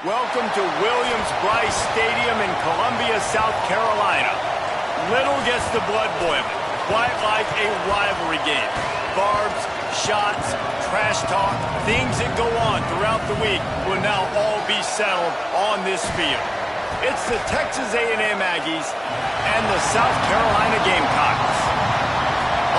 Welcome to Williams-Brice Stadium in Columbia, South Carolina. Little gets the blood boiling, quite like a rivalry game. Barbs, shots, trash talk, things that go on throughout the week will now all be settled on this field. It's the Texas A&M Aggies and the South Carolina Gamecocks.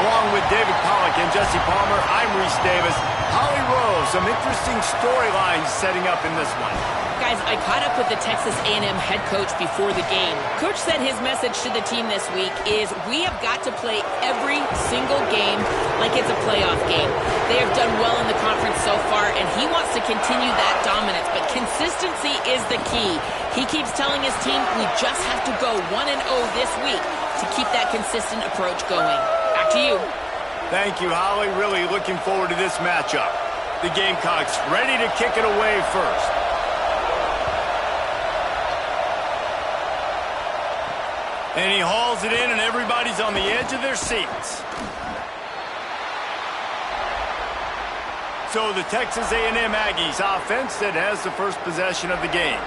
Along with David Pollack and Jesse Palmer, I'm Reese Davis. Holly Rose, some interesting storylines setting up in this one. Guys, I caught up with the Texas A&M head coach before the game. Coach said his message to the team this week is we have got to play every single game like it's a playoff game. They have done well in the conference so far, and he wants to continue that dominance, but consistency is the key. He keeps telling his team we just have to go 1-0 this week to keep that consistent approach going. Back to you. Thank you, Holly. Really looking forward to this matchup. The Gamecocks ready to kick it away first. And he hauls it in, and everybody's on the edge of their seats. So the Texas A&M Aggies offense that has the first possession of the game.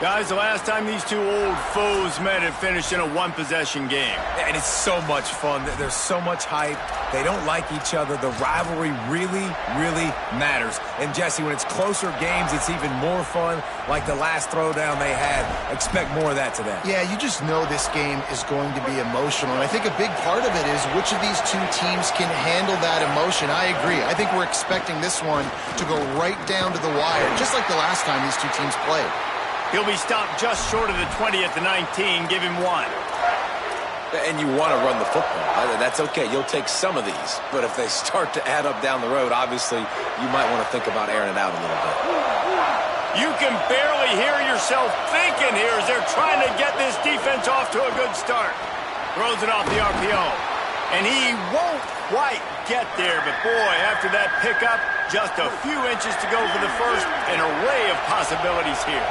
Guys, the last time these two old foes met, it finished in a one-possession game. And it's so much fun. There's so much hype. They don't like each other. The rivalry really, really matters. And, Jesse, when it's closer games, it's even more fun. Like the last throwdown they had. Expect more of that today. Yeah, you just know this game is going to be emotional. And I think a big part of it is which of these two teams can handle that emotion. I agree. I think we're expecting this one to go right down to the wire, just like the last time these two teams played. He'll be stopped just short of the 20 at the 19. Give him one. And you want to run the football. That's okay. You'll take some of these. But if they start to add up down the road, obviously, you might want to think about airing it out a little bit. You can barely hear yourself thinking here as they're trying to get this defense off to a good start. Throws it off the RPO. And he won't quite get there. But, boy, after that pickup, just a few inches to go for the first. An array of possibilities here.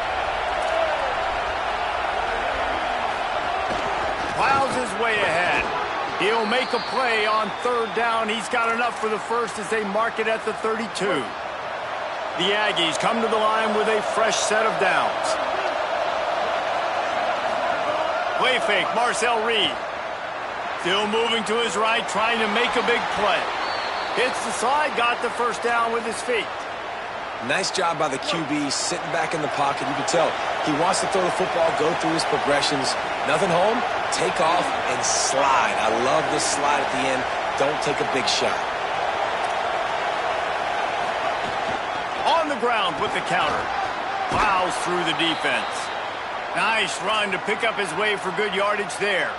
Plows his way ahead. He'll make a play on third down. He's got enough for the first as they mark it at the 32. The Aggies come to the line with a fresh set of downs. Play fake, Marcel Reed. Still moving to his right, trying to make a big play. Hits the slide, got the first down with his feet. Nice job by the QB, sitting back in the pocket. You can tell he wants to throw the football, go through his progressions. Nothing home, take off, and slide. I love this slide at the end. Don't take a big shot. On the ground with the counter. Plows through the defense. Nice run to pick up his way for good yardage there.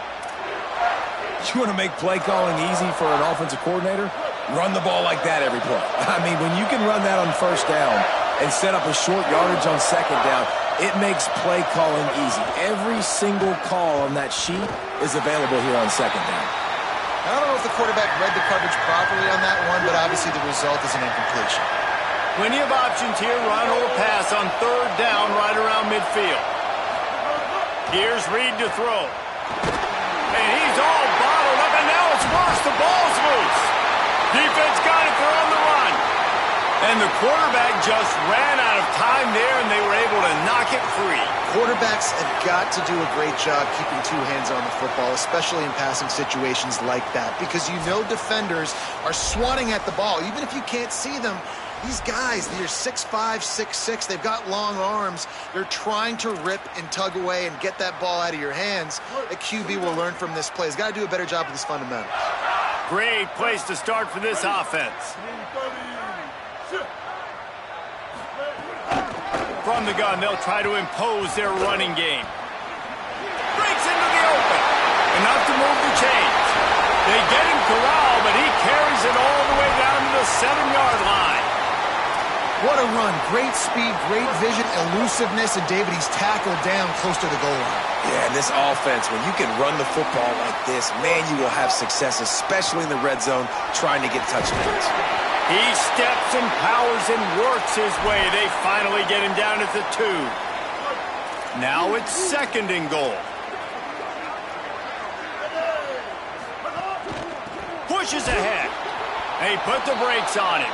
You want to make play calling easy for an offensive coordinator? Run the ball like that every play. I mean, when you can run that on first down and set up a short yardage on second down, it makes play calling easy. Every single call on that sheet is available here on second down. I don't know if the quarterback read the coverage properly on that one, but obviously the result is an incompletion. Plenty of options here, run or pass on third down right around midfield. Here's Reed to throw. And he's all bottled up, and now it's worse. The ball's loose. Defense got it, they're on the run. And the quarterback just ran out of time there, and they were able to knock it free. Quarterbacks have got to do a great job keeping two hands on the football, especially in passing situations like that, because you know defenders are swatting at the ball. Even if you can't see them, these guys, they're 6'5", 6'6", they've got long arms. They're trying to rip and tug away and get that ball out of your hands. A QB will learn from this play. He's got to do a better job with his fundamentals. Great place to start for this offense. From the gun, they'll try to impose their running game. Breaks into the open. Enough to move the chains. They get him corralled, but he carries it all the way down to the 7-yard line. What a run. Great speed, great vision, elusiveness, and David, he's tackled down close to the goal line. Yeah, and this offense, when you can run the football like this, man, you will have success, especially in the red zone, trying to get touchdowns. He steps and powers and works his way. They finally get him down at the 2. Now it's second and goal. Pushes ahead. They put the brakes on him.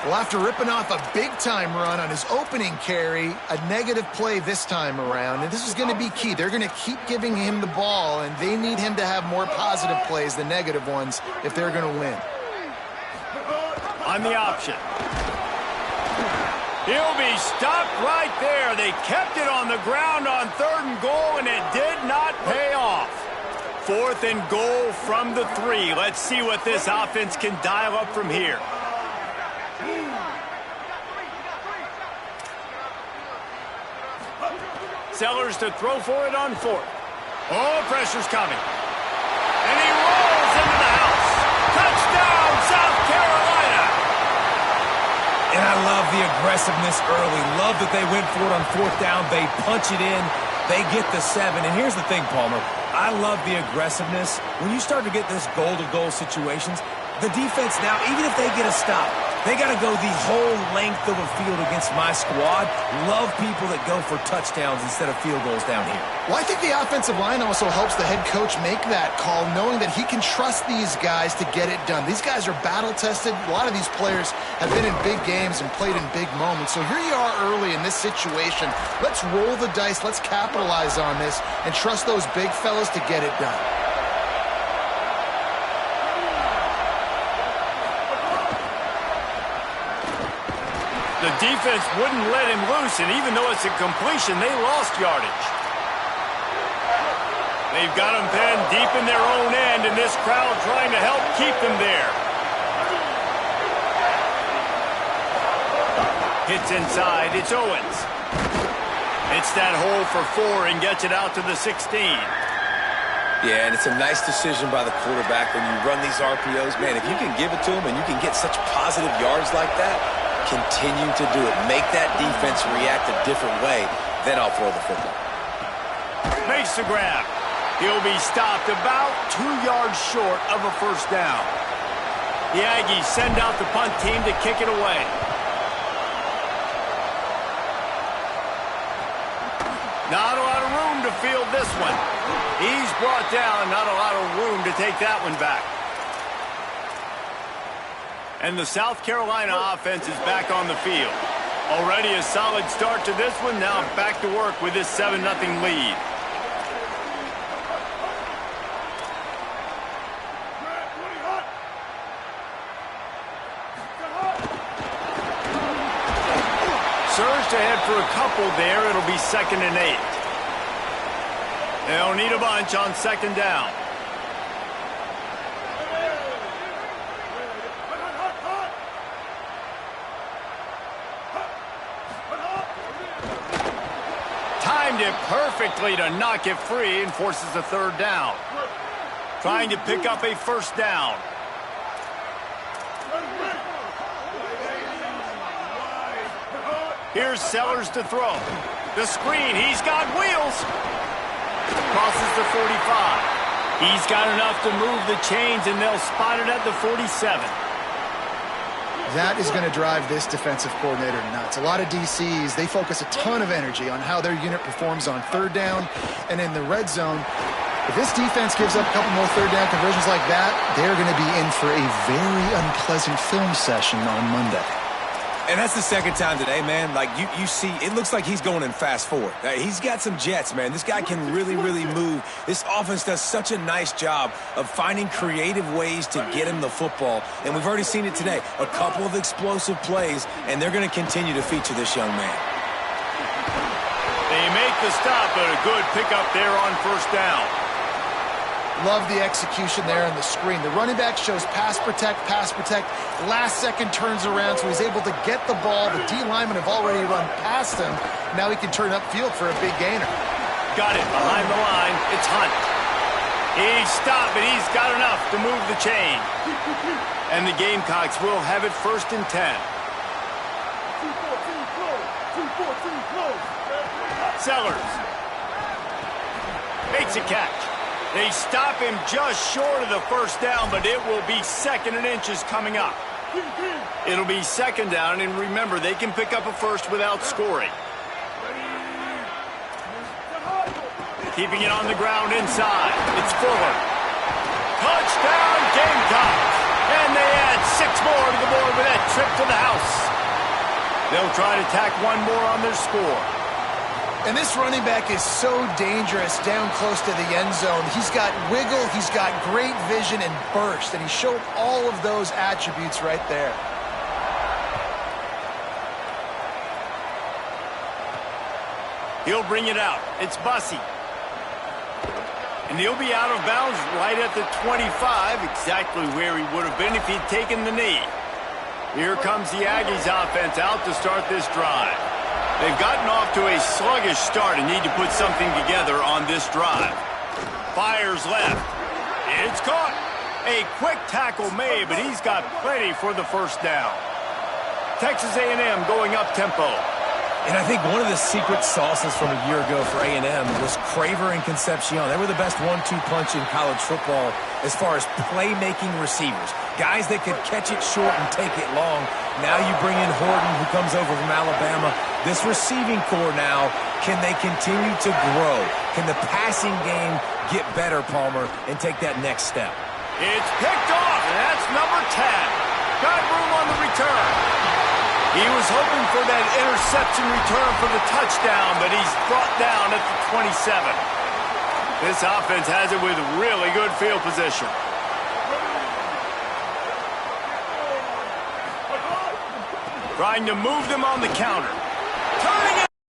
Well, after ripping off a big-time run on his opening carry, a negative play this time around, and this is going to be key. They're going to keep giving him the ball, and they need him to have more positive plays than negative ones if they're going to win. On the option. He'll be stopped right there. They kept it on the ground on 3rd and goal, and it did not pay off. 4th and goal from the 3. Let's see what this offense can dial up from here. Sellers to throw for it on 4th. Oh, pressure's coming. And he rolls into the house. Touchdown, South Carolina! And I love the aggressiveness early. Love that they went for it on 4th down. They punch it in. They get the 7. And here's the thing, Palmer. I love the aggressiveness. When you start to get this goal-to-goal situations, the defense now, even if they get a stop, they got to go the whole length of a field against my squad. Love people that go for touchdowns instead of field goals down here. Well, I think the offensive line also helps the head coach make that call, knowing that he can trust these guys to get it done. These guys are battle-tested. A lot of these players have been in big games and played in big moments. So here you are early in this situation. Let's roll the dice. Let's capitalize on this and trust those big fellas to get it done. The defense wouldn't let him loose, and even though it's a completion, they lost yardage. They've got him pinned deep in their own end, and this crowd trying to help keep them there. Hits inside. It's Owens. It's that hole for 4 and gets it out to the 16. Yeah, and it's a nice decision by the quarterback when you run these RPOs. Man, if you can give it to them and you can get such positive yards like that, continue to do it. Make that defense react a different way, then I'll throw the football. Makes the grab. He'll be stopped about 2 yards short of a 1st down. The Aggies send out the punt team to kick it away. Not a lot of room to field this one. He's brought down, not a lot of room to take that one back. And the South Carolina offense is back on the field. Already a solid start to this one. Now back to work with this 7-0 lead. Surged ahead for a couple there. It'll be 2nd and 8. They'll need a bunch on 2nd down. Timed it perfectly to knock it free and forces a 3rd down. Trying to pick up a 1st down. Here's Sellers to throw. The screen, he's got wheels. Crosses the 45. He's got enough to move the chains, and they'll spot it at the 47. That is going to drive this defensive coordinator nuts. A lot of DCs, they focus a ton of energy on how their unit performs on 3rd down and in the red zone. If this defense gives up a couple more 3rd down conversions like that, they're going to be in for a very unpleasant film session on Monday. And that's the 2nd time today, man. Like, you see, it looks like he's going in fast forward. He's got some jets, man. This guy can really, really move. This offense does such a nice job of finding creative ways to get him the football. And we've already seen it today. A couple of explosive plays, and they're going to continue to feature this young man. They make the stop, but a good pickup there on 1st down. Love the execution there on the screen. The running back shows pass protect. Last second turns around, so he's able to get the ball. The D linemen have already run past him. Now he can turn upfield for a big gainer. Got it behind the line. It's Hunt. He's stopped, but he's got enough to move the chain. And the Gamecocks will have it 1st and 10. Sellers makes a catch. They stop him just short of the 1st down, but it will be 2nd and inches coming up. It'll be 2nd down, and remember, they can pick up a 1st without scoring. Keeping it on the ground inside. It's Fuller. Touchdown, Gamecocks! And they add 6 more to the board with that trip to the house. They'll try to tack one more on their score. And this running back is so dangerous down close to the end zone. He's got wiggle, he's got great vision and burst, and he showed all of those attributes right there. He'll bring it out. It's Bussey. And he'll be out of bounds right at the 25, exactly where he would have been if he'd taken the knee. Here comes the Aggies offense out to start this drive. They've gotten off to a sluggish start and need to put something together on this drive. Fires left. It's caught. A quick tackle made, but he's got plenty for the first down. Texas A&M going up tempo. And I think one of the secret sauces from a year ago for A&M was Craver and Concepcion. They were the best 1-2 punch in college football as far as playmaking receivers. Guys that could catch it short and take it long. Now you bring in Horton, who comes over from Alabama. This receiving core now, can they continue to grow? Can the passing game get better, Palmer, and take that next step? It's picked off, and that's number 10. Got room on the return. He was hoping for that interception return for the touchdown, but he's brought down at the 27. This offense has it with really good field position. Trying to move them on the counter.